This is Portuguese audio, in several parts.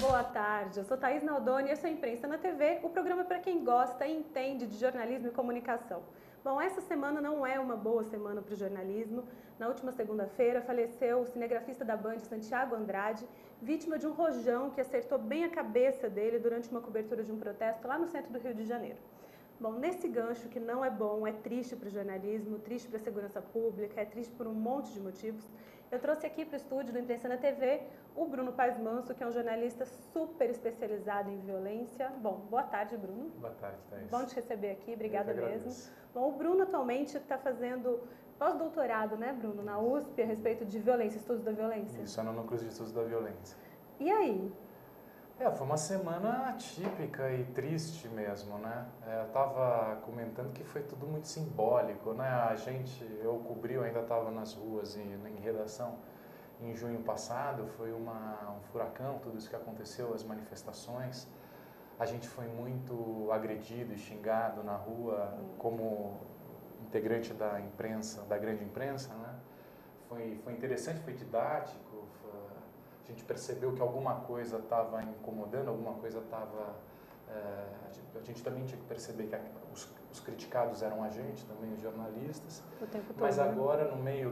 Boa tarde, eu sou Thaís Naldoni e esse é o Imprensa na TV, o programa para quem gosta e entende de jornalismo e comunicação. Bom, essa semana não é uma boa semana para o jornalismo. Na última segunda-feira faleceu o cinegrafista da Band, Santiago Andrade, vítima de um rojão que acertou bem a cabeça dele durante uma cobertura de um protesto lá no centro do Rio de Janeiro. Bom, nesse gancho que não é bom, é triste para o jornalismo, triste para a segurança pública, é triste por um monte de motivos, eu trouxe aqui para o estúdio do Imprensa na TV o Bruno Paes Manso, que é um jornalista super especializado em violência. Bom, boa tarde, Bruno. Boa tarde, Thaís. Bom te receber aqui, obrigada mesmo. Bom, o Bruno atualmente está fazendo pós-doutorado, né, Bruno, na USP, a respeito de violência, estudos da violência. Isso, é no Núcleo de Estudos da Violência. E aí? Foi uma semana atípica e triste mesmo, né? Eu estava comentando que foi tudo muito simbólico, né? Eu cobri, eu ainda estava nas ruas e em redação em junho passado, foi um furacão, tudo isso que aconteceu, as manifestações. A gente foi muito agredido e xingado na rua como integrante da imprensa, da grande imprensa, né? Foi interessante, foi didático. A gente percebeu que alguma coisa estava incomodando, alguma coisa estava... a gente também tinha que perceber que os criticados eram a gente, também os jornalistas. O tempo todo, mas né? agora, no meio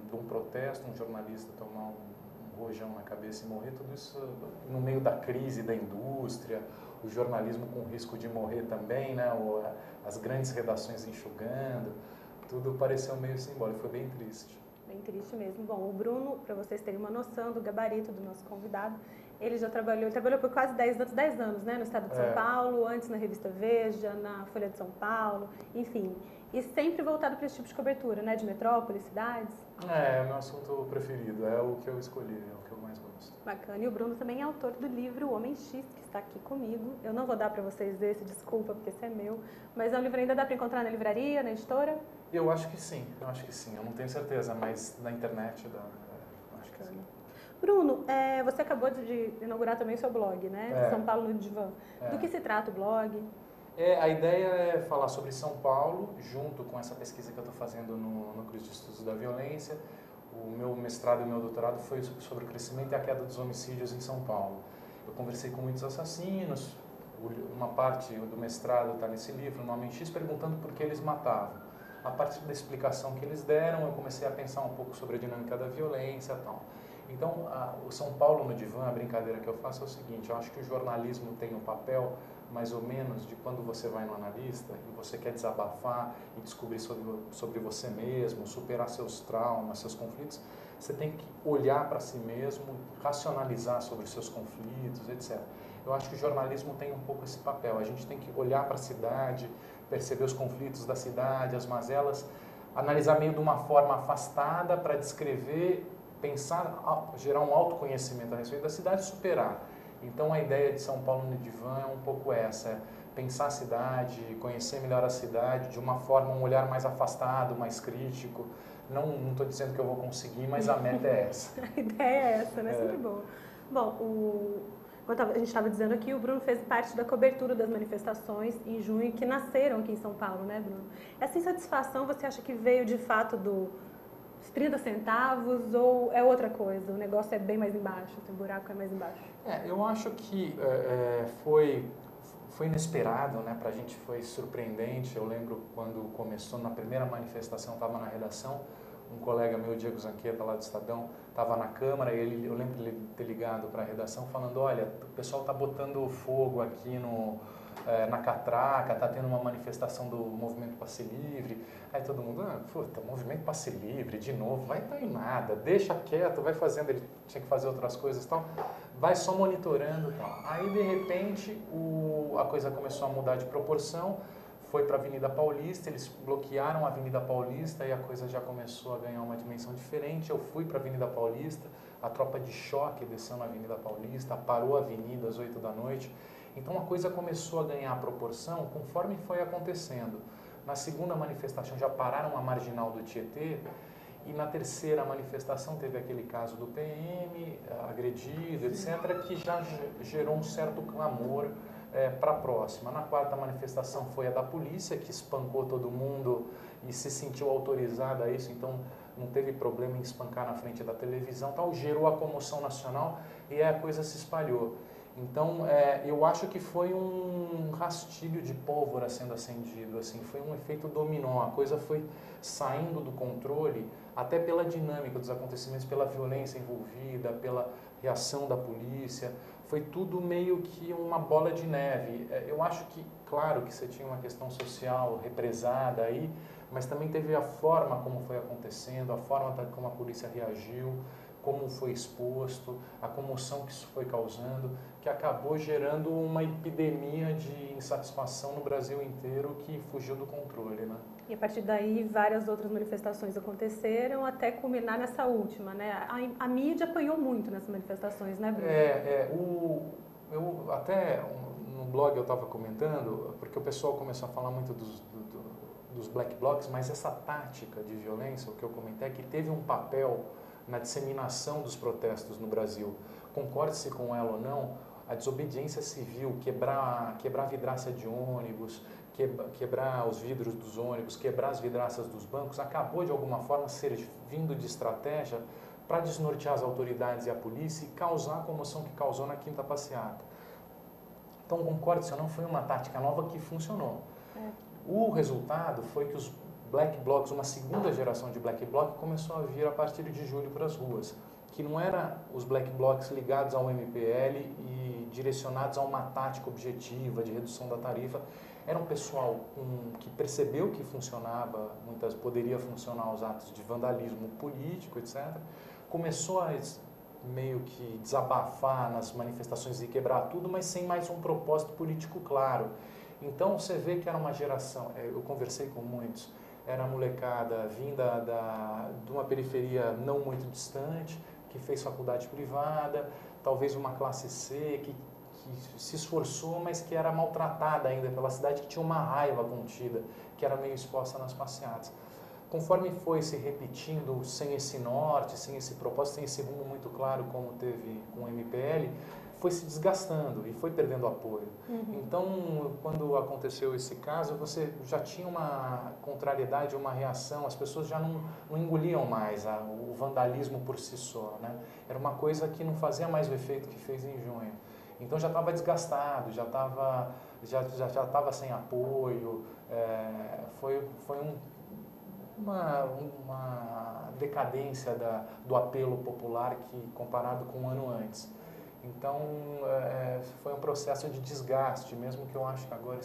de um protesto, um jornalista tomar um rojão na cabeça e morrer, tudo isso no meio da crise da indústria, o jornalismo com risco de morrer também, né? As grandes redações enxugando, tudo pareceu meio simbólico, foi bem triste. Bem triste mesmo. Bom, o Bruno, para vocês terem uma noção do gabarito do nosso convidado, ele trabalhou por quase 10 anos, né, no estado de São Paulo, antes na revista Veja, na Folha de São Paulo, enfim. E sempre voltado para esse tipo de cobertura, né, de metrópoles, cidades. É o meu assunto preferido, é o que eu escolhi, é o que eu mais gosto. Bacana. E o Bruno também é autor do livro O Homem X, que está aqui comigo. Eu não vou dar para vocês esse, desculpa, porque esse é meu. Mas é um livro ainda dá para encontrar na livraria, na editora? Eu acho que sim, eu não tenho certeza, mas na internet dá, acho que sim. Bruno, você acabou de inaugurar também o seu blog, né? São Paulo no Divã. Do que se trata o blog? A ideia é falar sobre São Paulo, junto com essa pesquisa que eu estou fazendo no Núcleo de Estudos da Violência. O meu mestrado e o meu doutorado foi sobre o crescimento e a queda dos homicídios em São Paulo. Eu conversei com muitos assassinos, uma parte do mestrado está nesse livro, No Homem X, perguntando por que eles matavam. A partir da explicação que eles deram, eu comecei a pensar um pouco sobre a dinâmica da violência e tal. Então, o São Paulo no Divã, a brincadeira que eu faço é o seguinte: eu acho que o jornalismo tem um papel, mais ou menos, de quando você vai no analista e você quer desabafar e descobrir sobre você mesmo, superar seus traumas, seus conflitos, você tem que olhar para si mesmo, racionalizar sobre os seus conflitos, etc. Eu acho que o jornalismo tem um pouco esse papel. A gente tem que olhar para a cidade, perceber os conflitos da cidade, as mazelas, analisar meio de uma forma afastada para descrever, pensar, gerar um autoconhecimento a respeito da cidade e superar. Então a ideia de São Paulo no Divã é um pouco essa, pensar a cidade, conhecer melhor a cidade de uma forma, um olhar mais afastado, mais crítico. Não estou dizendo que eu vou conseguir, mas a meta é essa. A ideia é essa, né? Sempre boa. Bom, como a gente estava dizendo aqui, o Bruno fez parte da cobertura das manifestações em junho, que nasceram aqui em São Paulo, né, Bruno? Essa insatisfação, você acha que veio de fato dos 30 centavos ou é outra coisa? O negócio é bem mais embaixo, o buraco é mais embaixo? Eu acho que foi inesperado, né? Pra gente foi surpreendente. Eu lembro quando começou, na primeira manifestação, estava na redação, um colega meu, Diego Zanqueta, lá do Estadão, estava na Câmara e eu lembro ele ter ligado para a redação falando: olha, o pessoal está botando fogo aqui na catraca, está tendo uma manifestação do Movimento Passe Livre. Aí todo mundo: puta, Movimento Passe Livre, de novo, vai dar em nada, deixa quieto, vai fazendo. Ele tinha que fazer outras coisas e tal, vai só monitorando e tal. Aí, de repente, a coisa começou a mudar de proporção. Foi para a Avenida Paulista, eles bloquearam a Avenida Paulista e a coisa já começou a ganhar uma dimensão diferente. Eu fui para a Avenida Paulista, a tropa de choque desceu na Avenida Paulista, parou a avenida às 8 da noite. Então a coisa começou a ganhar proporção conforme foi acontecendo. Na segunda manifestação já pararam a marginal do Tietê e na terceira manifestação teve aquele caso do PM agredido, etc., que já gerou um certo clamor para a próxima. Na quarta manifestação foi a da polícia, que espancou todo mundo e se sentiu autorizada a isso, então não teve problema em espancar na frente da televisão, tal, gerou a comoção nacional e aí a coisa se espalhou. Então, eu acho que foi um rastilho de pólvora sendo acendido, assim, foi um efeito dominó, a coisa foi saindo do controle, até pela dinâmica dos acontecimentos, pela violência envolvida, pela reação da polícia, foi tudo meio que uma bola de neve. Eu acho que, claro, que você tinha uma questão social represada aí, mas também teve a forma como foi acontecendo, a forma como a polícia reagiu, como foi exposto, a comoção que isso foi causando, que acabou gerando uma epidemia de insatisfação no Brasil inteiro que fugiu do controle, né? E a partir daí, várias outras manifestações aconteceram até culminar nessa última, né? A mídia apanhou muito nessas manifestações, né, Bruno? Eu até no blog eu estava comentando, porque o pessoal começou a falar muito dos black blocs, mas essa tática de violência, o que eu comentei, é que teve um papel na disseminação dos protestos no Brasil. Concorde-se com ela ou não, a desobediência civil, quebrar a vidraça de ônibus, quebrar os vidros dos ônibus, quebrar as vidraças dos bancos, acabou de alguma forma servindo de estratégia para desnortear as autoridades e a polícia e causar a comoção que causou na Quinta Passeata. Então, concorde-se ou não, foi uma tática nova que funcionou. O resultado foi que os black blocs, uma segunda geração de black bloc, começou a vir a partir de julho para as ruas, que não era os black blocs ligados ao MPL e direcionados a uma tática objetiva de redução da tarifa. Era um pessoal que percebeu que funcionava, poderia funcionar os atos de vandalismo político, etc. Começou a meio que desabafar nas manifestações e quebrar tudo, mas sem mais um propósito político claro. Então você vê que era uma geração, eu conversei com muitos, era a molecada vinda de uma periferia não muito distante, que fez faculdade privada, talvez uma classe C, que se esforçou, mas que era maltratada ainda pela cidade, que tinha uma raiva contida, que era meio exposta nas passeatas. Conforme foi se repetindo, sem esse norte, sem esse propósito, sem esse rumo muito claro, como teve com o MPL, foi se desgastando e foi perdendo apoio. Então, quando aconteceu esse caso, você já tinha uma contrariedade, uma reação, as pessoas já não engoliam mais o vandalismo por si só, né? Era uma coisa que não fazia mais o efeito que fez em junho. Então já estava desgastado, já estava sem apoio, foi uma decadência do apelo popular comparado com um ano antes. Então, foi um processo de desgaste, mesmo que eu acho que agora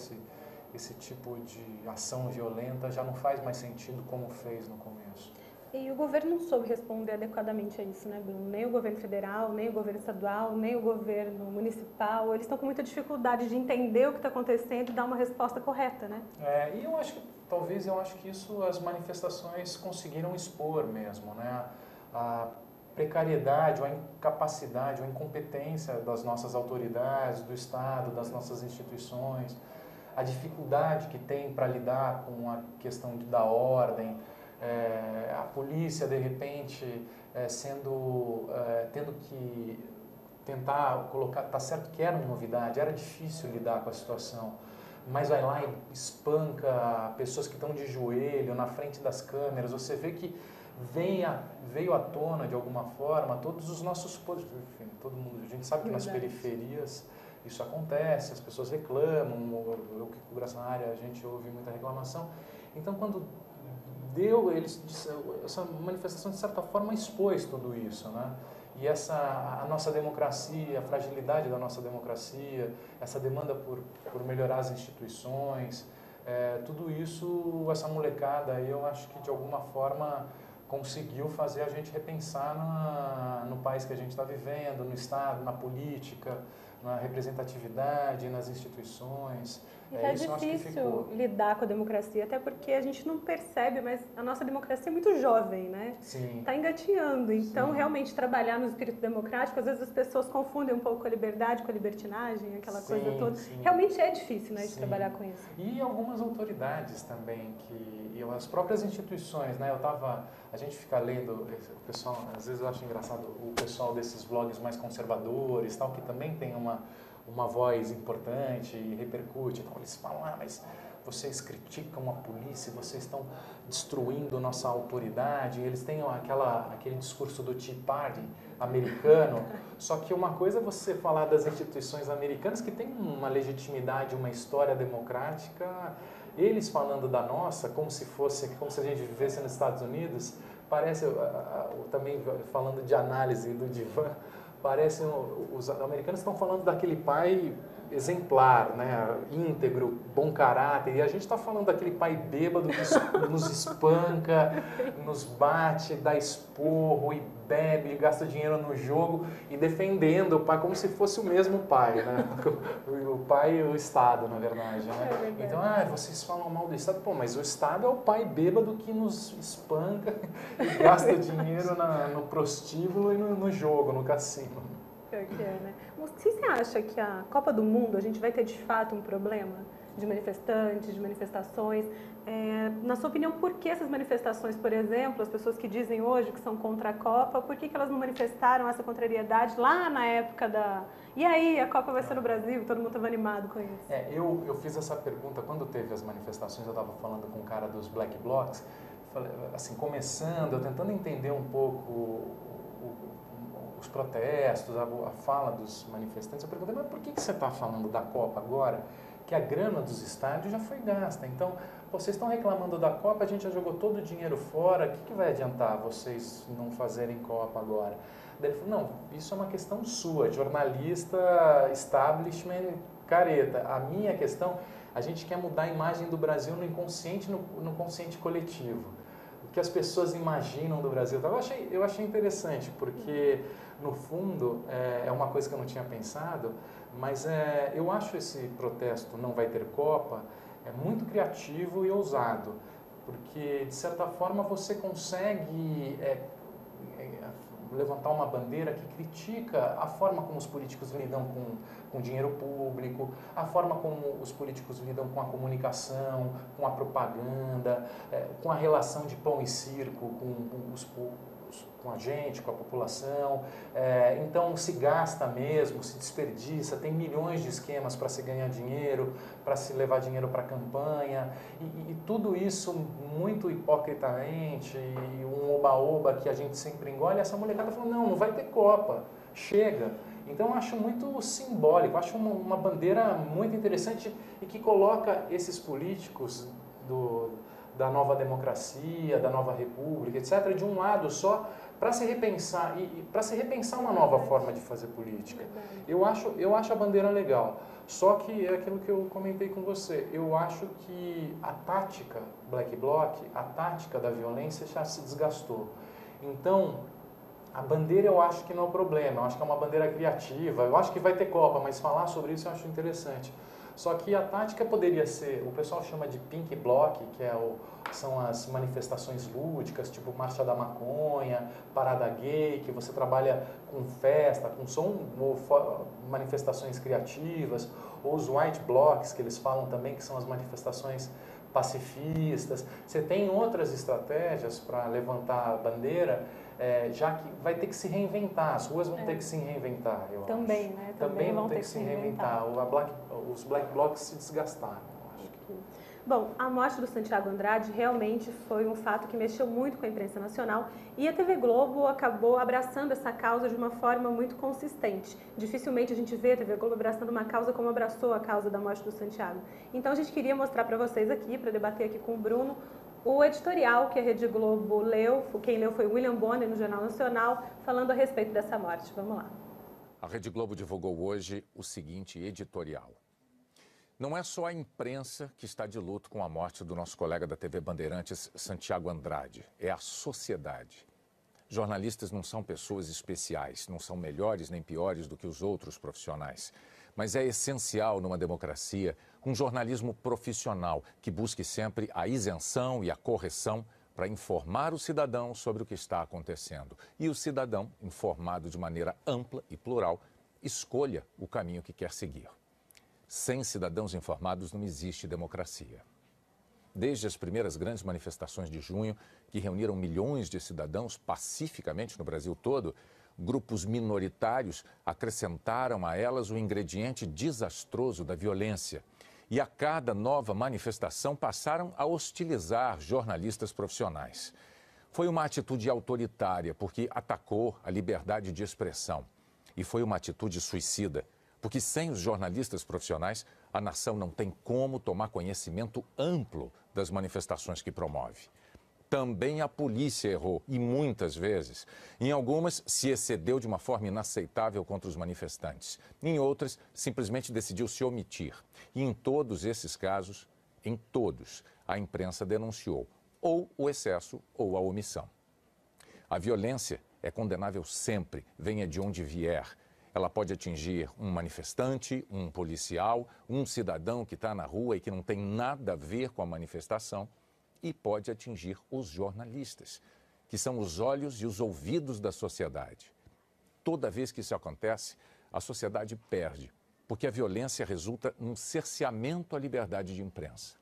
esse tipo de ação violenta já não faz mais sentido como fez no começo. E o governo não soube responder adequadamente a isso, né, Bruno? Nem o governo federal, nem o governo estadual, nem o governo municipal. Eles estão com muita dificuldade de entender o que está acontecendo e dar uma resposta correta, né? E eu acho que isso as manifestações conseguiram expor mesmo, né? A precariedade, ou a incapacidade, ou a incompetência das nossas autoridades, do Estado, das nossas instituições, a dificuldade que tem para lidar com a questão da ordem, a polícia, de repente, tendo que tentar colocar, tá certo que era uma novidade, era difícil lidar com a situação, mas vai lá e espanca pessoas que estão de joelho na frente das câmeras, você vê que veio à tona de alguma forma todos os nossos poderes, enfim, todo mundo, a gente sabe que nas periferias isso acontece, as pessoas reclamam, eu que cubro essa área, a gente ouve muita reclamação. Então quando essa manifestação de certa forma expôs tudo isso, né? E a nossa democracia, a fragilidade da nossa democracia, essa demanda por melhorar as instituições, tudo isso, essa molecada aí, eu acho que de alguma forma conseguiu fazer a gente repensar no país que a gente está vivendo, no Estado, na política, na representatividade, nas instituições. É difícil lidar com a democracia, até porque a gente não percebe, mas a nossa democracia é muito jovem, né? Sim. Está engatinhando. Então, Sim. Realmente, trabalhar no espírito democrático, às vezes as pessoas confundem um pouco a liberdade com a libertinagem, aquela coisa toda. Sim. Realmente é difícil, né, de trabalhar com isso. E algumas autoridades também, e as próprias instituições, né? A gente fica lendo, o pessoal, às vezes eu acho engraçado, o pessoal desses blogs mais conservadores, tal, que também tem uma voz importante e repercute. Então eles falam, mas vocês criticam a polícia, vocês estão destruindo nossa autoridade. Eles têm aquele discurso do Tea Party americano, só que uma coisa é você falar das instituições americanas que têm uma legitimidade, uma história democrática, eles falando da nossa, como se a gente vivesse nos Estados Unidos, parece, também falando de análise do divã, parece, os americanos estão falando daquele pai exemplar, né, íntegro, bom caráter, e a gente está falando daquele pai bêbado que nos espanca, nos bate, dá esporro e bebe, gasta dinheiro no jogo e defendendo o pai como se fosse o mesmo pai, né? O pai e o Estado, na verdade, né? Então, vocês falam mal do Estado, pô, mas o Estado é o pai bêbado que nos espanca e gasta dinheiro no prostíbulo e no jogo, no cassino. Né? Você acha que a Copa do Mundo a gente vai ter de fato um problema de manifestantes, de manifestações? Na sua opinião, por que essas manifestações, por exemplo, as pessoas que dizem hoje que são contra a Copa, por que elas não manifestaram essa contrariedade lá na época da... E aí, a Copa vai ser no Brasil, todo mundo estava animado com isso. Eu fiz essa pergunta quando teve as manifestações, eu estava falando com um cara dos Black Blocs, assim, começando, eu tentando entender um pouco os protestos, a fala dos manifestantes, eu perguntei, mas por que você está falando da Copa agora? Que a grana dos estádios já foi gasta. Então, vocês estão reclamando da Copa, a gente já jogou todo o dinheiro fora, o que vai adiantar vocês não fazerem Copa agora? Daí ele falou, não, isso é uma questão sua, jornalista, establishment, careta. A minha questão, a gente quer mudar a imagem do Brasil no inconsciente, no consciente coletivo. O que as pessoas imaginam do Brasil. Eu achei interessante, porque no fundo é uma coisa que eu não tinha pensado, mas eu acho esse protesto Não Vai Ter Copa muito criativo e ousado, porque de certa forma você consegue levantar uma bandeira que critica a forma como os políticos lidam com dinheiro público, a forma como os políticos lidam com a comunicação, com a propaganda, com a relação de pão e circo com a gente, com a população. Então se gasta mesmo, se desperdiça, tem milhões de esquemas para se ganhar dinheiro, para se levar dinheiro para a campanha, e tudo isso muito hipocritamente, e um oba-oba que a gente sempre engole. Essa molecada falou, não vai ter Copa, chega. Então eu acho muito simbólico, acho uma bandeira muito interessante e que coloca esses políticos da nova democracia, da nova república, etc., de um lado só, para se repensar, e para se repensar uma nova forma de fazer política. Eu acho a bandeira legal, só que é aquilo que eu comentei com você, eu acho que a tática Black Bloc, a tática da violência já se desgastou. Então, a bandeira eu acho que não é o problema, eu acho que é uma bandeira criativa, eu acho que vai ter Copa, mas falar sobre isso eu acho interessante. Só que a tática poderia ser, o pessoal chama de Pink Bloc, que são as manifestações lúdicas, tipo Marcha da Maconha, Parada Gay, que você trabalha com festa, com som, ou manifestações criativas, ou os White Blocs, que eles falam também, que são as manifestações pacifistas. Você tem outras estratégias para levantar a bandeira, já que vai ter que se reinventar, as ruas vão ter que se reinventar, eu acho. Né? Também vão ter que se reinventar. Os Black Blocs se desgastaram, eu acho. Bom, a morte do Santiago Andrade realmente foi um fato que mexeu muito com a imprensa nacional e a TV Globo acabou abraçando essa causa de uma forma muito consistente. Dificilmente a gente vê a TV Globo abraçando uma causa como abraçou a causa da morte do Santiago. Então a gente queria mostrar para vocês aqui, para debater aqui com o Bruno, o editorial que a Rede Globo leu, quem leu foi o William Bonner no Jornal Nacional, falando a respeito dessa morte. Vamos lá. A Rede Globo divulgou hoje o seguinte editorial. Não é só a imprensa que está de luto com a morte do nosso colega da TV Bandeirantes, Santiago Andrade. É a sociedade. Jornalistas não são pessoas especiais, não são melhores nem piores do que os outros profissionais. Mas é essencial numa democracia um jornalismo profissional que busque sempre a isenção e a correção para informar o cidadão sobre o que está acontecendo. E o cidadão, informado de maneira ampla e plural, escolha o caminho que quer seguir. Sem cidadãos informados não existe democracia. Desde as primeiras grandes manifestações de junho, que reuniram milhões de cidadãos pacificamente no Brasil todo, grupos minoritários acrescentaram a elas o ingrediente desastroso da violência. E a cada nova manifestação passaram a hostilizar jornalistas profissionais. Foi uma atitude autoritária, porque atacou a liberdade de expressão. E foi uma atitude suicida, porque sem os jornalistas profissionais, a nação não tem como tomar conhecimento amplo das manifestações que promove. Também a polícia errou, e muitas vezes. Em algumas, se excedeu de uma forma inaceitável contra os manifestantes. Em outras, simplesmente decidiu se omitir. E em todos esses casos, em todos, a imprensa denunciou ou o excesso ou a omissão. A violência é condenável sempre, venha de onde vier. Ela pode atingir um manifestante, um policial, um cidadão que está na rua e que não tem nada a ver com a manifestação, e pode atingir os jornalistas, que são os olhos e os ouvidos da sociedade. Toda vez que isso acontece, a sociedade perde, porque a violência resulta num cerceamento à liberdade de imprensa.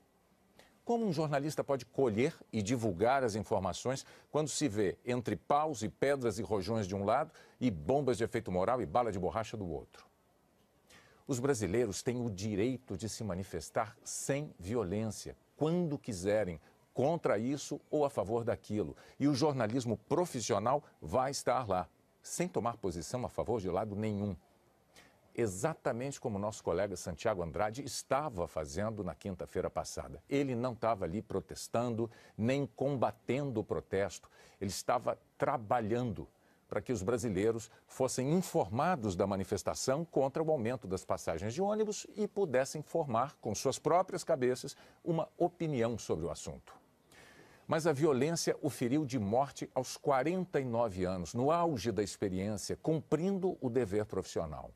Como um jornalista pode colher e divulgar as informações quando se vê entre paus e pedras e rojões de um lado e bombas de efeito moral e bala de borracha do outro? Os brasileiros têm o direito de se manifestar sem violência, quando quiserem, contra isso ou a favor daquilo. E o jornalismo profissional vai estar lá, sem tomar posição a favor de lado nenhum. Exatamente como nosso colega Santiago Andrade estava fazendo na quinta-feira passada. Ele não estava ali protestando, nem combatendo o protesto. Ele estava trabalhando para que os brasileiros fossem informados da manifestação contra o aumento das passagens de ônibus e pudessem formar, com suas próprias cabeças, uma opinião sobre o assunto. Mas a violência o feriu de morte aos 49 anos, no auge da experiência, cumprindo o dever profissional.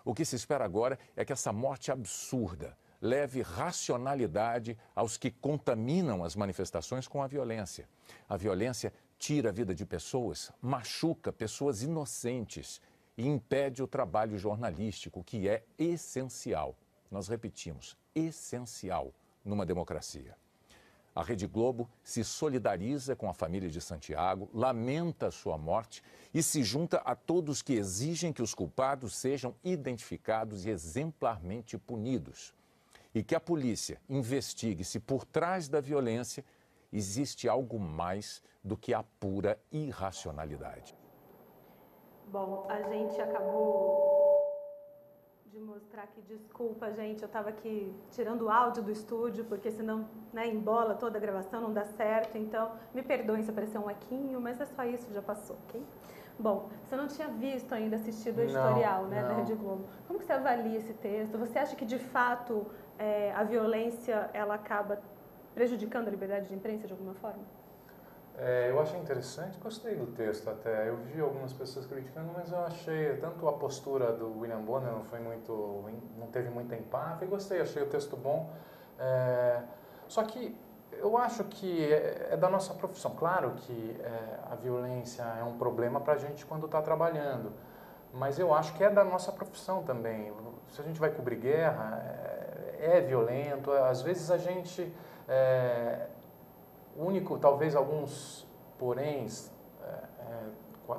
O que se espera agora é que essa morte absurda leve racionalidade aos que contaminam as manifestações com a violência. A violência tira a vida de pessoas, machuca pessoas inocentes e impede o trabalho jornalístico, que é essencial. Nós repetimos, essencial numa democracia. A Rede Globo se solidariza com a família de Santiago, lamenta a sua morte e se junta a todos que exigem que os culpados sejam identificados e exemplarmente punidos. E que a polícia investigue se por trás da violência existe algo mais do que a pura irracionalidade. Bom, a gente acabou de mostrar aqui, desculpa, gente, eu estava aqui tirando o áudio do estúdio, porque senão, né, embola toda a gravação, não dá certo, então me perdoem se aparecer um equinho, mas é só isso, já passou, ok? Bom, você não tinha visto ainda, assistido o editorial, né, da Rede Globo. Como que você avalia esse texto? Você acha que, de fato, a violência, ela acaba prejudicando a liberdade de imprensa de alguma forma? Eu achei interessante, gostei do texto até. Eu vi algumas pessoas criticando, mas eu achei, tanto a postura do William Bonner não teve muita empáfia, e gostei, achei o texto bom. Só que eu acho que é da nossa profissão. Claro que a violência é um problema para a gente quando está trabalhando, mas eu acho que é da nossa profissão também. Se a gente vai cobrir guerra, é violento, às vezes a gente... único, talvez alguns poréns,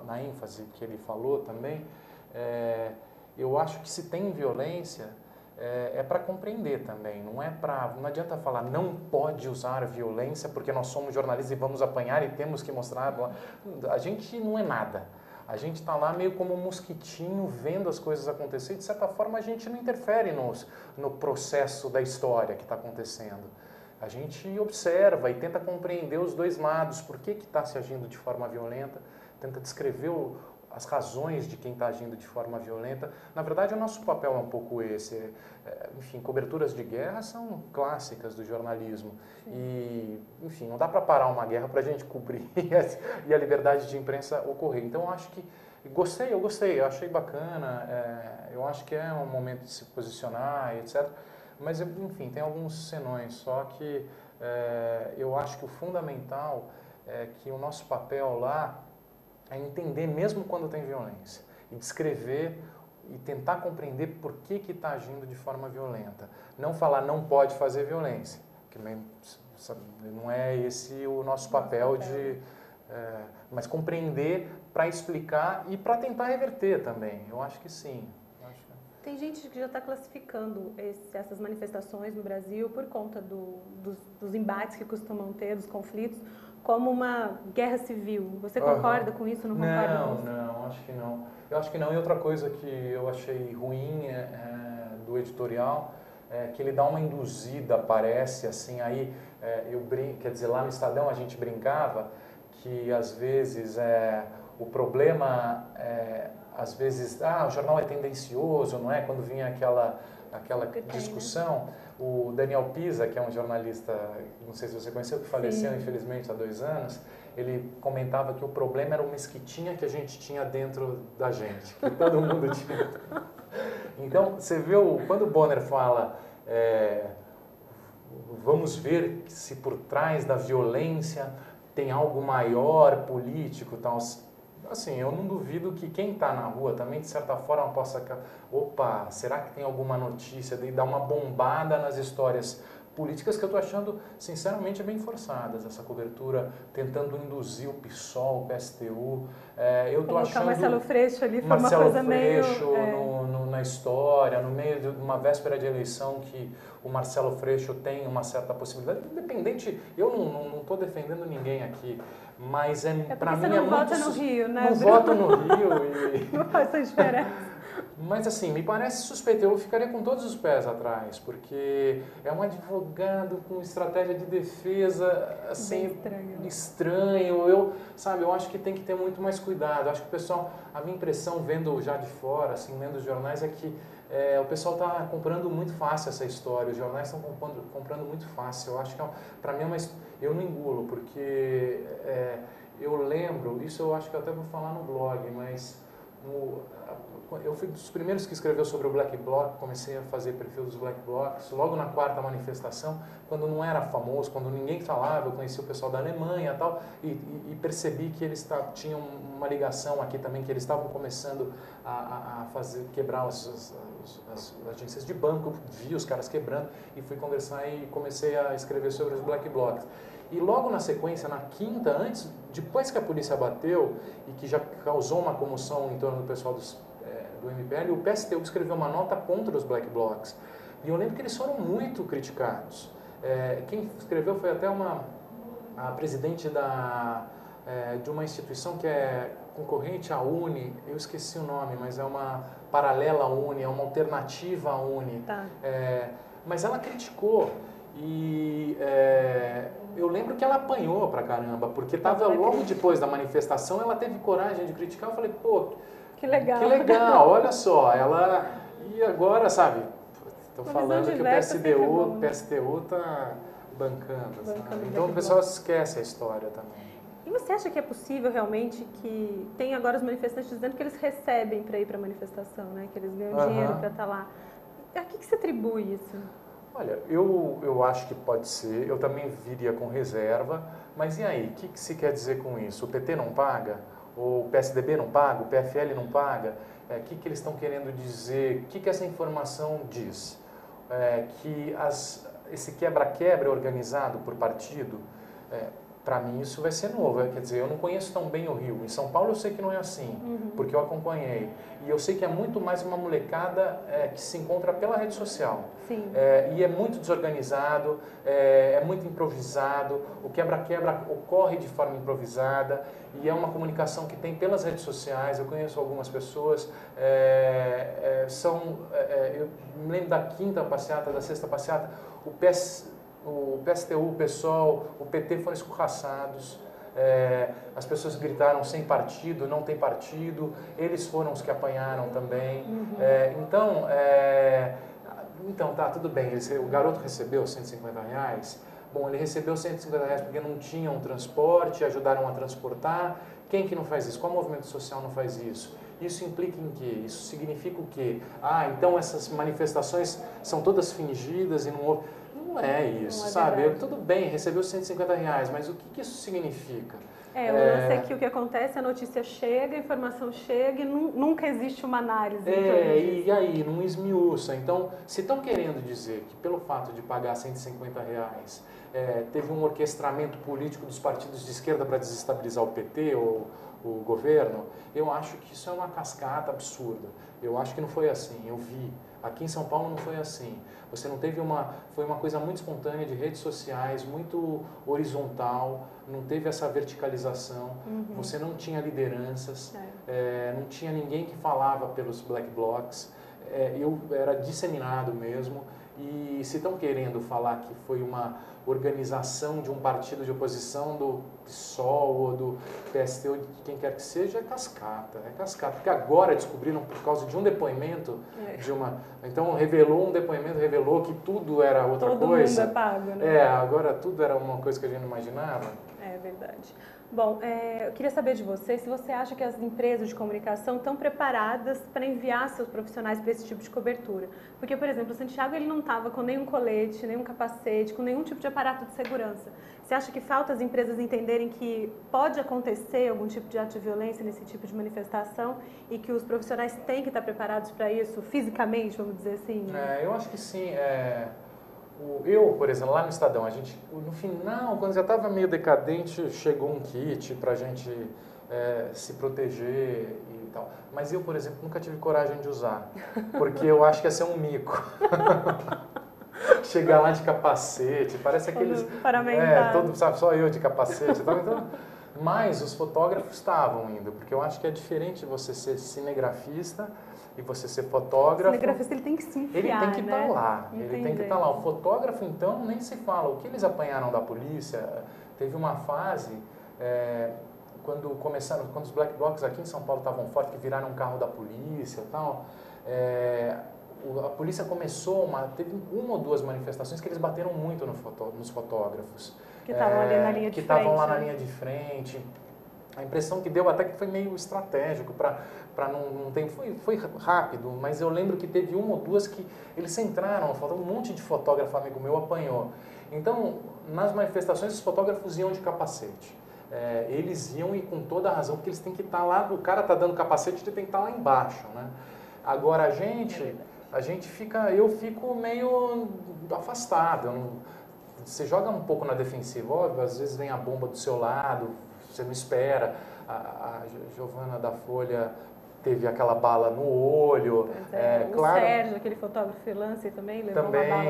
na ênfase que ele falou também, eu acho que se tem violência, é para compreender também, não adianta falar não pode usar violência porque nós somos jornalistas e vamos apanhar e temos que mostrar, a gente não é nada. A gente está lá meio como um mosquitinho vendo as coisas acontecer, de certa forma a gente não interfere no processo da história que está acontecendo. A gente observa e tenta compreender os dois lados, por que está se agindo de forma violenta, tenta descrever as razões de quem está agindo de forma violenta. Na verdade, o nosso papel é um pouco esse. Enfim, coberturas de guerra são clássicas do jornalismo. Sim. E, enfim, não dá para parar uma guerra para a gente cobrir e a liberdade de imprensa ocorrer. Então, eu acho que eu gostei, eu achei bacana, eu acho que é um momento de se posicionar, etc. Mas, enfim, tem alguns senões, só que eu acho que o fundamental é que o nosso papel lá é entender mesmo quando tem violência, e descrever e tentar compreender por que está agindo de forma violenta. Não falar não pode fazer violência, que não é esse o nosso papel mas compreender para explicar e para tentar reverter também, eu acho que sim. Tem gente que já está classificando essas manifestações no Brasil por conta dos embates que costumam ter, dos conflitos, como uma guerra civil. Você concorda com isso? Não concorda com isso? Não, acho que não. Eu acho que não. E outra coisa que eu achei ruim do editorial é que ele dá uma induzida, parece, assim, aí quer dizer, lá no Estadão a gente brincava que às vezes o problema às vezes, o jornal é tendencioso, não é? Quando vinha aquela discussão, o Daniel Pisa, que é um jornalista, não sei se você conheceu, que faleceu, sim, infelizmente há 2 anos, ele comentava que o problema era o mesquitinha que a gente tinha dentro da gente, que todo mundo tinha. Então, você vê, quando o Bonner fala, vamos ver se por trás da violência tem algo maior, político e tal. Assim, eu não duvido que quem está na rua também, de certa forma, possa... Opa, será que tem alguma notícia? De dar uma bombada nas histórias políticas que eu estou achando, sinceramente, bem forçadas. Essa cobertura, tentando induzir o PSOL, o PSTU. Eu tô achando... Marcelo Freixo ali foi uma coisa meio... na história, no meio de uma véspera de eleição que o Marcelo Freixo tem uma certa possibilidade, independente, eu não estou defendendo ninguém aqui, mas para mim é muito... Você não vota no Rio, né? Não voto no Rio e... Não faz essa diferença. Mas assim, me parece suspeito, eu ficaria com todos os pés atrás, porque é um advogado com estratégia de defesa, assim, estranho. Eu acho que tem que ter muito mais cuidado. Acho que o pessoal, a minha impressão, vendo já de fora, assim, lendo os jornais, é que o pessoal está comprando muito fácil essa história, os jornais estão comprando muito fácil. Eu acho que, para mim, eu não engulo, porque eu lembro, isso eu acho que eu até vou falar no blog, mas... Eu fui dos primeiros que escreveu sobre o Black Bloc, comecei a fazer perfil dos Black Blocs, logo na 4ª manifestação, quando não era famoso, quando ninguém falava, eu conheci o pessoal da Alemanha e tal, e percebi que eles tinham uma ligação aqui também, que eles estavam começando a quebrar as agências de banco, vi os caras quebrando, e fui conversar e comecei a escrever sobre os Black Blocs. E logo na sequência, na 5ª, depois que a polícia bateu e que já causou uma comoção em torno do pessoal do MPL, o PSTU escreveu uma nota contra os Black Blocs. E eu lembro que eles foram muito criticados. Quem escreveu foi até a presidente de uma instituição que é concorrente à UNE, eu esqueci o nome, mas é uma paralela à UNE, é uma alternativa à UNE. Tá. Mas ela criticou. E eu lembro que ela apanhou pra caramba, porque estava logo depois da manifestação, ela teve coragem de criticar. Eu falei, pô, que legal. Que legal, olha só, e agora, sabe, estou falando que o PSTU está bancando, sabe? Então o pessoal esquece a história também. E você acha que é possível realmente que tem agora os manifestantes dizendo que eles recebem para ir para a manifestação, né? Que eles ganham dinheiro para estar lá. A que se atribui isso? Olha, eu acho que pode ser, eu também viria com reserva, mas e aí, o que se quer dizer com isso? O PT não paga? O PSDB não paga? O PFL não paga? O que eles estão querendo dizer? O que essa informação diz? Que esse quebra-quebra organizado por partido, para mim isso vai ser novo. Quer dizer, eu não conheço tão bem o Rio. Em São Paulo eu sei que não é assim, porque eu acompanhei. E eu sei que é muito mais uma molecada que se encontra pela rede social. Sim. E é muito desorganizado, é muito improvisado, o quebra-quebra ocorre de forma improvisada e é uma comunicação que tem pelas redes sociais. Eu conheço algumas pessoas, eu me lembro da 5ª passeata, da 6ª passeata, o PSTU, o PSOL, o PT foram escorraçados. As pessoas gritaram sem partido, não tem partido, eles foram os que apanharam também. Então tá, tudo bem, o garoto recebeu R$150. Bom, ele recebeu R$150 porque não tinha um transporte, ajudaram a transportar. Quem que não faz isso? Qual movimento social não faz isso? Isso implica em quê? Isso significa o quê? Então essas manifestações são todas fingidas e não houve... Não é isso, sabe? Tudo bem, recebeu R$150, mas o que isso significa? O lance é que o que acontece, a notícia chega, a informação chega e nunca existe uma análise. E aí, não esmiuça. Então, se estão querendo dizer que pelo fato de pagar R$150, teve um orquestramento político dos partidos de esquerda para desestabilizar o PT, ou o governo, eu acho que isso é uma cascata absurda. Eu acho que não foi assim, eu vi. Aqui em São Paulo não foi assim. Você não teve foi uma coisa muito espontânea de redes sociais, muito horizontal, não teve essa verticalização, você não tinha lideranças, não tinha ninguém que falava pelos black blocs, eu era disseminado mesmo. E se estão querendo falar que foi uma organização de um partido de oposição do PSOL ou do PST ou de quem quer que seja, é cascata. Porque agora descobriram por causa de um depoimento de uma... Então revelou um depoimento, revelou que tudo era outra Todo coisa. Todo mundo é pago, né? Agora tudo era uma coisa que a gente não imaginava. É verdade. Bom, eu queria saber de você se você acha que as empresas de comunicação estão preparadas para enviar seus profissionais para esse tipo de cobertura. Porque, por exemplo, o Santiago ele não estava com nenhum colete, nenhum capacete, com nenhum tipo de aparato de segurança. Você acha que falta as empresas entenderem que pode acontecer algum tipo de ato de violência nesse tipo de manifestação e que os profissionais têm que estar preparados para isso fisicamente, vamos dizer assim? Eu acho que sim. Eu, por exemplo, lá no Estadão, a gente, no final, quando já estava meio decadente, chegou um kit para a gente se proteger e tal. Mas eu, por exemplo, nunca tive coragem de usar, porque eu acho que ia ser um mico. Chegar lá de capacete, parece aqueles... Paramentado. Sabe, só eu de capacete. Então, mas os fotógrafos estavam indo, porque eu acho que é diferente você ser cinegrafista e você ser fotógrafo. O cinegrafista ele tem que se enfiar, ele tem que estar lá. Entendi. Ele tem que estar lá. O fotógrafo, então, nem se fala. O que eles apanharam da polícia, teve uma fase, quando os black blocs aqui em São Paulo estavam fortes, que viraram um carro da polícia e tal, a polícia começou, teve uma ou duas manifestações que eles bateram muito nos fotógrafos. Que estavam ali na linha de frente. Que estavam lá na linha de frente. A impressão que deu até que foi meio estratégico para não ter... Foi rápido, mas eu lembro que teve uma ou duas que eles entraram, um monte de fotógrafo amigo meu apanhou. Então, nas manifestações, os fotógrafos iam de capacete. Eles iam e com toda a razão, porque eles têm que estar lá, o cara está dando capacete, ele tem que estar lá embaixo, né? Agora eu fico meio afastado. Você joga um pouco na defensiva, óbvio, às vezes vem a bomba do seu lado, você não espera. A Giovana da Folha teve aquela bala no olho. O Sérgio, aquele fotógrafo freelancer também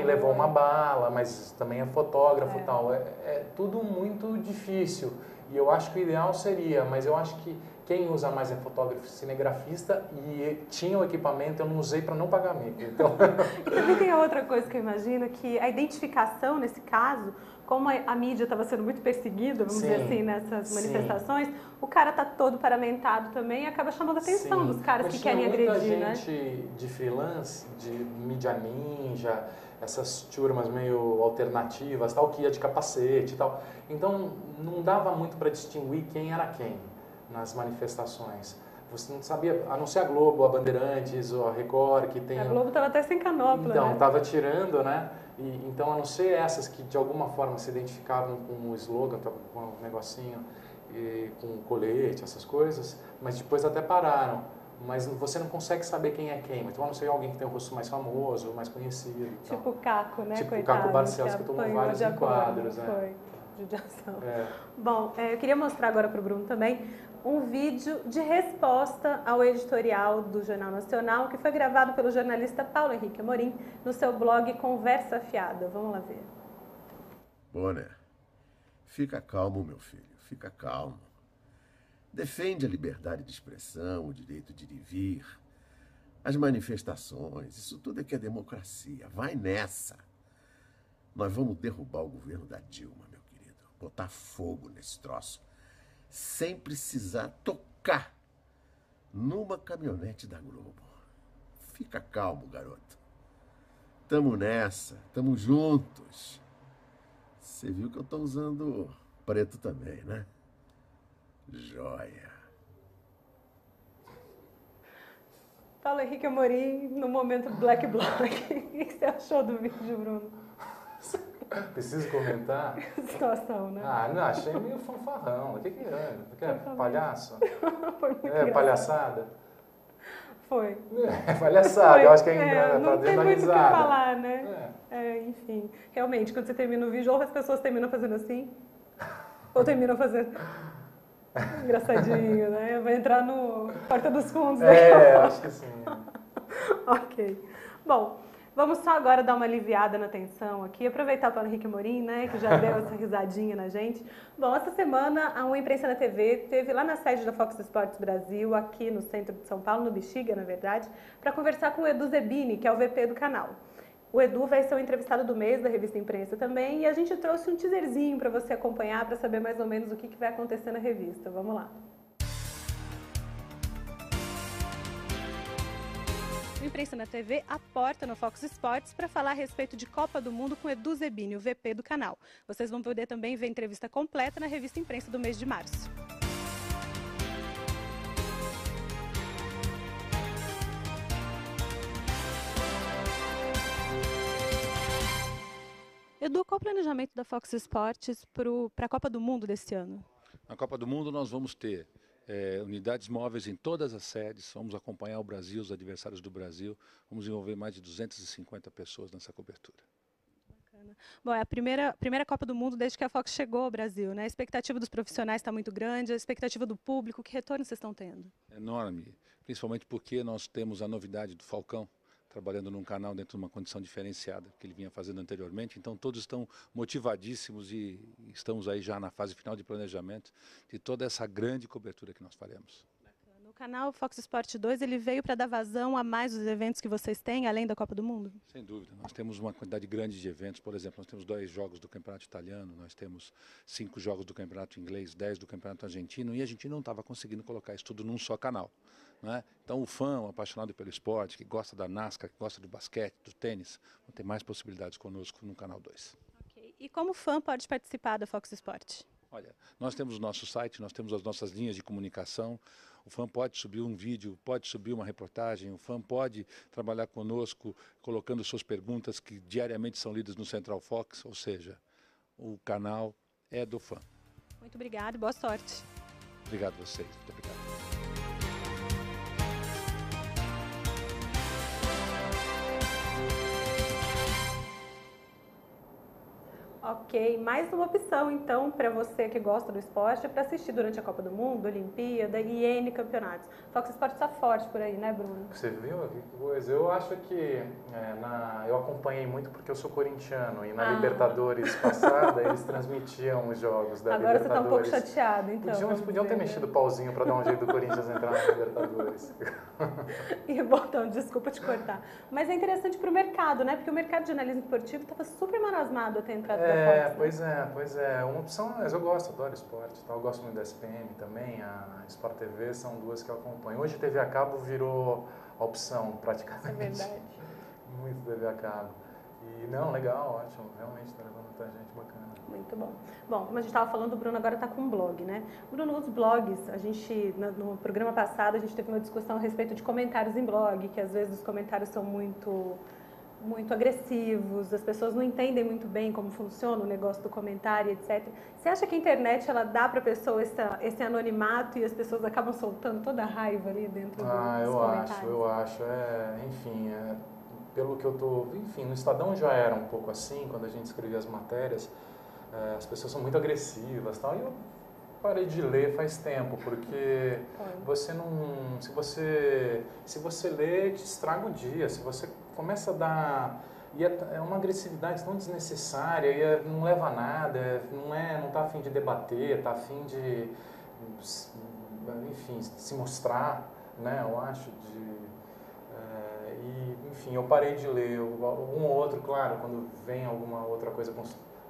levou uma bala, mas também é fotógrafo e tal. É tudo muito difícil. E eu acho que o ideal seria, mas eu acho que quem usa mais é fotógrafo cinegrafista e tinha o equipamento, eu não usei para não pagar mico. Então... E também tem outra coisa que eu imagino, que a identificação nesse caso, como a mídia estava sendo muito perseguida, vamos dizer assim, nessas manifestações, o cara está todo paramentado também e acaba chamando a atenção dos caras que querem agredir, né? Muita gente de freelance, de mídia ninja, essas turmas meio alternativas, tal, que ia de capacete e tal. Então, não dava muito para distinguir quem era quem nas manifestações. Você não sabia, a não ser a Globo, a Bandeirantes, a Record, que tem... A Globo estava até sem canopla, então, né? estava tirando, né? Então, a não ser essas que de alguma forma se identificavam com o slogan, com o negocinho, com o colete, essas coisas, mas depois até pararam. Mas você não consegue saber quem é quem. Então, a não ser alguém que tem um rosto mais famoso, mais conhecido. Tipo o Caco, né? Tipo coitado, o Caco Barcelos, que tomou vários enquadros. Foi, judiação. Bom, eu queria mostrar agora para o Bruno também um vídeo de resposta ao editorial do Jornal Nacional, que foi gravado pelo jornalista Paulo Henrique Amorim no seu blog Conversa Fiada. Vamos lá ver. Bonner, fica calmo, meu filho, fica calmo. Defende a liberdade de expressão, o direito de ir e vir, as manifestações, isso tudo é que é democracia. Vai nessa. Nós vamos derrubar o governo da Dilma, meu querido. Botar fogo nesse troço. Sem precisar tocar numa caminhonete da Globo. Fica calmo, garoto. Tamo nessa, tamo juntos. Você viu que eu tô usando preto também, né? Joia. Paulo Henrique Amorim no momento Black Bloc. O que você achou do vídeo, Bruno? Preciso comentar? Situação, né? Não, achei meio fanfarrão. O que é? Palhaço? Foi muito engraçado. Palhaçada? Foi. Palhaçada, eu acho que é pra dentro da risada. Não tem muito o que falar, né? Enfim, realmente, quando você termina o vídeo, ou as pessoas terminam fazendo assim, ou terminam fazendo... Engraçadinho, né? Vai entrar no Porta dos Fundos. Acho que sim. Ok. Bom, vamos só agora dar uma aliviada na tensão aqui, aproveitar o Paulo Henrique Amorim, né, que já deu essa risadinha na gente. Bom, essa semana a Uma Imprensa na TV teve lá na sede da Fox Sports Brasil, aqui no centro de São Paulo, no Bexiga, na verdade, para conversar com o Edu Zebini, que é o VP do canal. O Edu vai ser o entrevistado do mês da revista Imprensa também, e a gente trouxe um teaserzinho para você acompanhar, para saber mais ou menos o que vai acontecer na revista. Vamos lá. O Imprensa na TV aporta no Fox Sports para falar a respeito de Copa do Mundo com Edu Zebini, o VP do canal. Vocês vão poder também ver a entrevista completa na revista Imprensa do mês de março. Edu, qual o planejamento da Fox Sports para a Copa do Mundo desse ano? Na Copa do Mundo nós vamos ter unidades móveis em todas as sedes, vamos acompanhar o Brasil, os adversários do Brasil, vamos envolver mais de 250 pessoas nessa cobertura. Bacana. Bom, é a primeira Copa do Mundo desde que a Fox chegou ao Brasil, né? A expectativa dos profissionais está muito grande, a expectativa do público, que retorno vocês estão tendo? Enorme, principalmente porque nós temos a novidade do Falcão, trabalhando num canal dentro de uma condição diferenciada que ele vinha fazendo anteriormente, então todos estão motivadíssimos e estamos aí já na fase final de planejamento de toda essa grande cobertura que nós faremos. Bacana. O canal Fox Sport 2, ele veio para dar vazão a mais os eventos que vocês têm, além da Copa do Mundo? Sem dúvida, nós temos uma quantidade grande de eventos, por exemplo, nós temos 2 jogos do Campeonato Italiano, nós temos 5 jogos do Campeonato Inglês, 10 do Campeonato Argentino, e a gente não estava conseguindo colocar isso tudo num só canal. Né? Então o fã, o apaixonado pelo esporte, que gosta da NASCAR, que gosta do basquete, do tênis, vão ter mais possibilidades conosco no Canal 2. Okay. E como fã pode participar da Fox Sport? Olha, nós temos o nosso site, nós temos as nossas linhas de comunicação, o fã pode subir um vídeo, pode subir uma reportagem, o fã pode trabalhar conosco, colocando suas perguntas que diariamente são lidas no Central Fox, ou seja, o canal é do fã. Muito obrigada e boa sorte. Obrigado a vocês, muito obrigado. Ok, mais uma opção então para você que gosta do esporte para assistir durante a Copa do Mundo, Olimpíada e N campeonatos. Fox Sports está forte por aí, né, Bruno? Você viu? Que coisa. Eu acho que eu acompanhei muito porque eu sou corintiano e na Libertadores passada eles transmitiam os jogos da Agora Libertadores. Agora você está um pouco chateado, então. Eles podiam ter mexido o pauzinho para dar um jeito do Corinthians entrar na Libertadores. E bom, então, desculpa te cortar. Mas é interessante para o mercado, né? Porque o mercado de jornalismo esportivo estava super marasmado até a entrada da Fox. Né? Pois é. Uma opção, mas eu gosto, adoro esporte. Tá? Eu gosto muito da SPN também, a Sport TV, são duas que eu acompanho. Hoje TV a cabo virou a opção, praticamente. É verdade. Muito TV a cabo. E não, legal, ótimo. Realmente está levando muita gente bacana. Muito bom. Bom, como a gente estava falando, o Bruno agora está com um blog, né? Bruno, os blogs, a gente, no programa passado, a gente teve uma discussão a respeito de comentários em blog, que às vezes os comentários são muito agressivos, as pessoas não entendem muito bem como funciona o negócio do comentário, etc. Você acha que a internet ela dá para a pessoa esse anonimato e as pessoas acabam soltando toda a raiva ali dentro dos comentários? Eu acho. Pelo que eu tô, enfim, no Estadão já era um pouco assim, quando a gente escrevia as matérias, as pessoas são muito agressivas, tal, e eu parei de ler faz tempo, porque você não, se você lê, te estraga o dia, se você começa a dar, e é uma agressividade tão desnecessária, e não leva a nada, não tá a fim de debater, tá a fim de, enfim, se mostrar, né, eu acho, enfim, eu parei de ler, um ou outro, claro, quando vem alguma outra coisa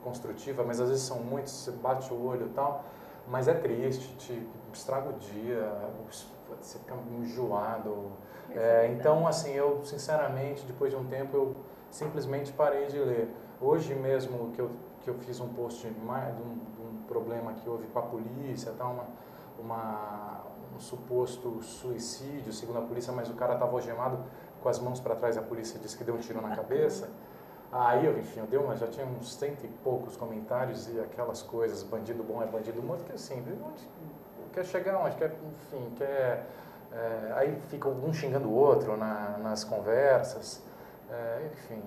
construtiva, mas às vezes são muitos, você bate o olho e tal, mas é triste, te estraga o dia, você fica enjoado. Então, assim, eu, sinceramente, depois de um tempo, eu simplesmente parei de ler. Hoje mesmo que eu fiz um post de um problema que houve com a polícia, tal, um suposto suicídio, segundo a polícia, mas o cara estava algemado com as mãos para trás, a polícia disse que deu um tiro na cabeça. Aí, enfim, já tinha uns 100 e poucos comentários e aquelas coisas, bandido bom é bandido morto, que assim, quer chegar onde, aí fica um xingando o outro nas conversas, enfim.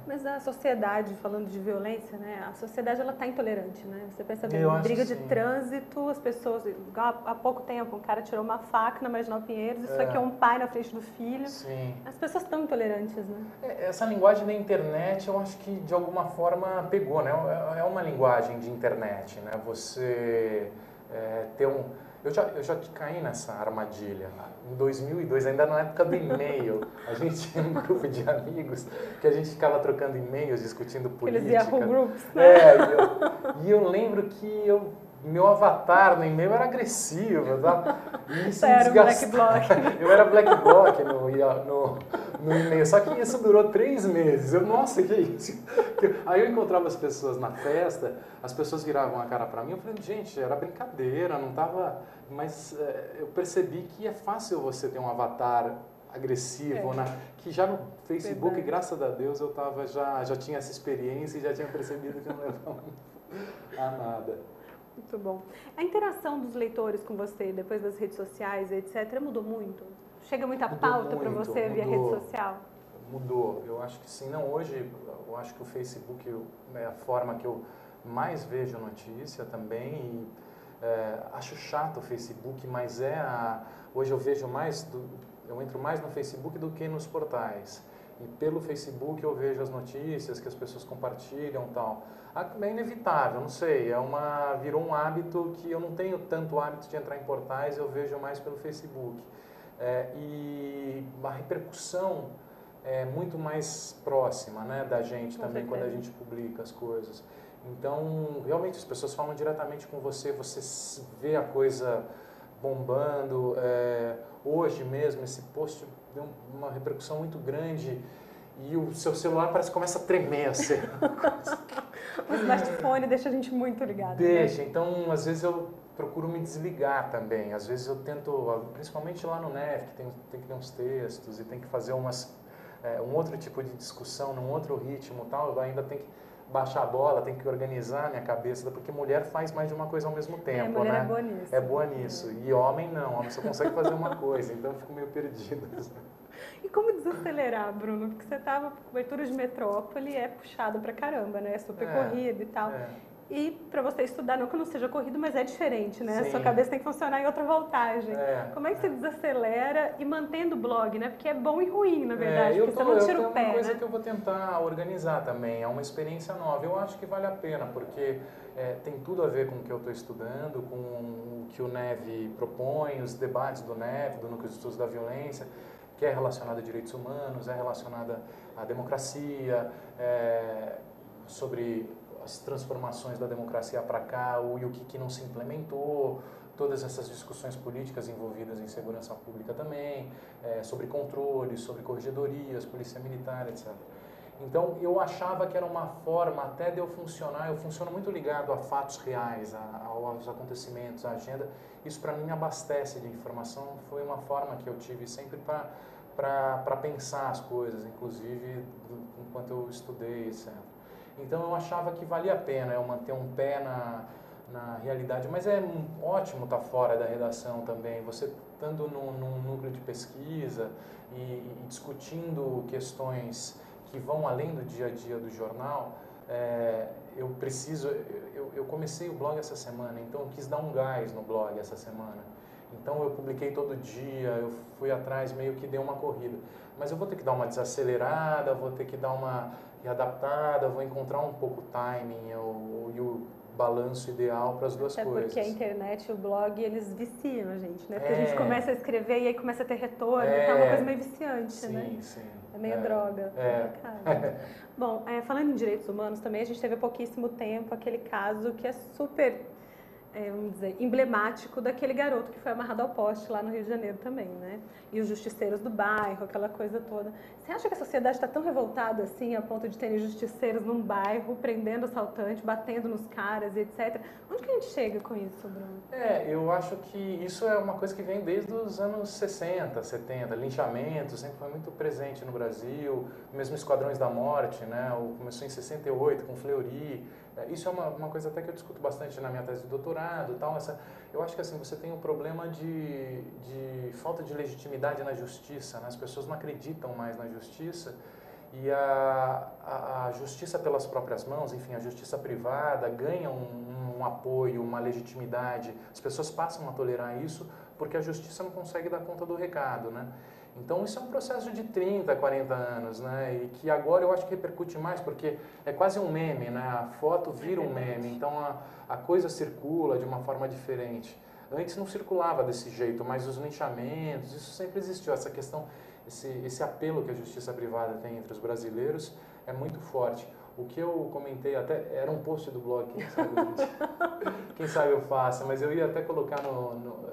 Mas a sociedade, falando de violência, né? A sociedade ela tá intolerante, né? Você pensa bem, Eu acho briga que de sim. trânsito, as pessoas... Há pouco tempo, um cara tirou uma faca na Marginal Pinheiros, isso aqui é um pai na frente do filho. Sim. As pessoas estão intolerantes, né? Essa linguagem da internet, eu acho que de alguma forma pegou, né? É uma linguagem de internet, né? Você ter um... Eu já caí nessa armadilha. Em 2002, ainda na época do e-mail, a gente tinha um grupo de amigos que a gente ficava trocando e-mails, discutindo política. Aqueles Yahoo Groups, né? E eu lembro que meu avatar no e-mail era agressivo, tá? E isso me Era um black desgastava. bloc. Eu era black bloc no e-mail, só que isso durou 3 meses. Nossa, que isso? Aí eu encontrava as pessoas na festa, as pessoas viravam a cara pra mim, eu falei, gente, era brincadeira, não tava... Mas eu percebi que é fácil você ter um avatar agressivo, né? Que já no Facebook, graças a Deus, eu já tinha essa experiência e já tinha percebido que não levava a nada. Muito bom. A interação dos leitores com você, depois das redes sociais, etc., mudou muito? Chega muita pauta para você via rede social? Mudou. Eu acho que sim. Não, hoje, eu acho que o Facebook é a forma que eu mais vejo notícia também. E, acho chato o Facebook, mas hoje eu vejo eu entro mais no Facebook do que nos portais. E pelo Facebook eu vejo as notícias que as pessoas compartilham e tal. É inevitável, não sei, virou um hábito que eu não tenho tanto hábito de entrar em portais, eu vejo mais pelo Facebook. E a repercussão é muito mais próxima, né, da gente também quando a gente publica as coisas. Então, realmente, as pessoas falam diretamente com você, você vê a coisa bombando. Hoje mesmo, esse post deu uma repercussão muito grande e o seu celular parece que começa a tremer, assim. O smartphone deixa a gente muito ligado. Deixa, né? Então às vezes eu procuro me desligar também. Às vezes eu tento, principalmente lá no NEF, que tem que ler uns textos e tem que fazer um outro tipo de discussão, num outro ritmo e tal, eu ainda tenho que baixar a bola, tenho que organizar a minha cabeça, porque mulher faz mais de uma coisa ao mesmo tempo, mulher né? é boa nisso. É boa nisso. E homem não, homem só consegue fazer uma coisa, então eu fico meio perdido. E como desacelerar, Bruno? Porque você estava com cobertura de metrópole, é puxado pra caramba, né? É super corrido e tal. E para você estudar, não que não seja corrido, mas é diferente, né? Sim. A sua cabeça tem que funcionar em outra voltagem. Como é que você desacelera e mantendo o blog, né? Porque é bom e ruim, na verdade, porque você não tira o pé, É uma coisa né? que eu vou tentar organizar também, é uma experiência nova. Eu acho que vale a pena, porque tem tudo a ver com o que eu estou estudando, com o que o NEV propõe, os debates do NEV, do Núcleo de Estudos da Violência, que é relacionado a direitos humanos, é relacionada à democracia, sobre as transformações da democracia para cá, e o que não se implementou, todas essas discussões políticas envolvidas em segurança pública também, sobre controles, sobre corregedorias, polícia militar, etc. Então, eu achava que era uma forma até de eu funcionar, eu funciono muito ligado a fatos reais, aos acontecimentos, à agenda. Isso para mim me abastece de informação, foi uma forma que eu tive sempre para pensar as coisas, inclusive enquanto eu estudei, etc. Então eu achava que valia a pena eu manter um pé na realidade, mas é ótimo estar fora da redação também, você estando num núcleo de pesquisa e discutindo questões que vão além do dia a dia do jornal. Eu comecei o blog essa semana, então eu quis dar um gás no blog essa semana. Então eu publiquei todo dia, eu fui atrás, meio que dei uma corrida. Mas eu vou ter que dar uma desacelerada, vou ter que dar uma readaptada, vou encontrar um pouco o timing e o balanço ideal para as duas coisas. Porque a internet e o blog, eles viciam a gente, né? Porque a gente começa a escrever e aí começa a ter retorno, então é uma coisa meio viciante, né? Sim. É meio droga. Bom, falando em direitos humanos também, a gente teve há pouquíssimo tempo aquele caso que é super, vamos dizer, emblemático daquele garoto que foi amarrado ao poste lá no Rio de Janeiro também, né? E os justiceiros do bairro, aquela coisa toda. Você acha que a sociedade está tão revoltada assim, a ponto de terem justiceiros num bairro, prendendo assaltante, batendo nos caras e etc? Onde que a gente chega com isso, Bruno? Eu acho que isso é uma coisa que vem desde os anos 60, 70. Linchamento sempre foi muito presente no Brasil, mesmo Esquadrões da Morte, né? Começou em 68 com Fleury. Isso é uma coisa até que eu discuto bastante na minha tese de doutorado e tal. Eu acho que assim, você tem um problema de falta de legitimidade na justiça, né? As pessoas não acreditam mais na justiça E a justiça pelas próprias mãos, enfim, a justiça privada ganha um apoio, uma legitimidade. As pessoas passam a tolerar isso porque a justiça não consegue dar conta do recado, né? Então isso é um processo de 30, 40 anos, né? E que agora eu acho que repercute mais porque é quase um meme, né? A foto vira um meme, então a coisa circula de uma forma diferente. Antes não circulava desse jeito, mas os linchamentos, isso sempre existiu, essa questão, esse apelo que a justiça privada tem entre os brasileiros é muito forte. O que eu comentei até, era um post do blog, quem sabe eu faça, mas eu ia até colocar no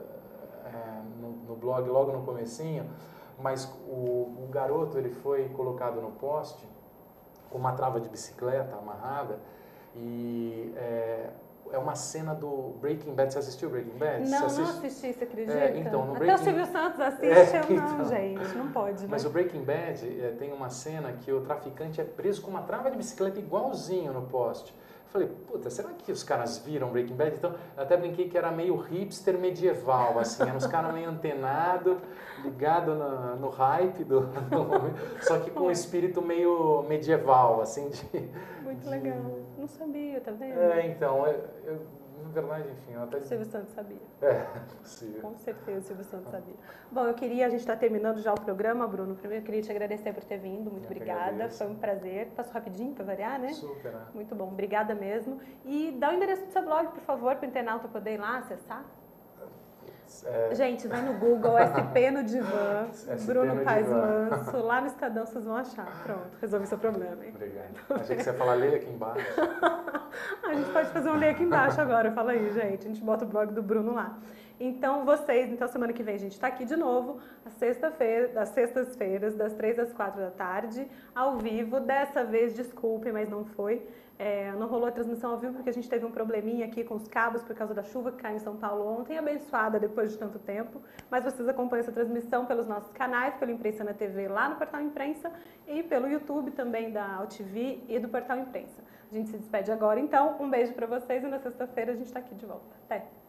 blog logo no comecinho, mas o garoto ele foi colocado no poste com uma trava de bicicleta amarrada e é uma cena do Breaking Bad. Você assistiu Breaking Bad? Não, não assisti, você acredita? Então, no Até o Silvio Santos assiste, eu não, então. gente, não pode. Mas o Breaking Bad tem uma cena que o traficante é preso com uma trava de bicicleta igualzinho no poste. Falei, puta, será que os caras viram Breaking Bad? Então, eu até brinquei que era meio hipster medieval, assim, eram os caras meio antenados, ligados no hype do momento, só que com um espírito meio medieval, assim, Muito legal, não sabia, tá vendo? Então, na verdade, enfim, eu até... O Silvio Santos sabia. Possível. Com certeza o Silvio Santos sabia. Bom, a gente está terminando já o programa, Bruno. Primeiro, eu queria te agradecer por ter vindo, muito obrigada, foi um prazer. Passou rapidinho para variar, né? Super, né? Muito bom, obrigada mesmo. E dá o endereço do seu blog, por favor, para o internauta poder ir lá acessar. Gente, vai no Google, SP no Divã, Bruno Paes Manso, lá no Estadão vocês vão achar. Pronto, resolvi seu problema. Hein? Obrigado. Achei que você ia falar, leia aqui embaixo. A gente pode fazer um lei aqui embaixo agora, fala aí, gente. A gente bota o blog do Bruno lá. Então, semana que vem a gente está aqui de novo, às sextas-feiras, das 3 às 4 da tarde, ao vivo. Dessa vez, desculpe, mas não foi. Não rolou a transmissão ao vivo porque a gente teve um probleminha aqui com os cabos por causa da chuva que caiu em São Paulo ontem, abençoada depois de tanto tempo. Mas vocês acompanham essa transmissão pelos nossos canais, pelo Imprensa na TV lá no Portal Imprensa e pelo YouTube também da AltV e do Portal Imprensa. A gente se despede agora, então. Um beijo para vocês e na sexta-feira a gente está aqui de volta. Até!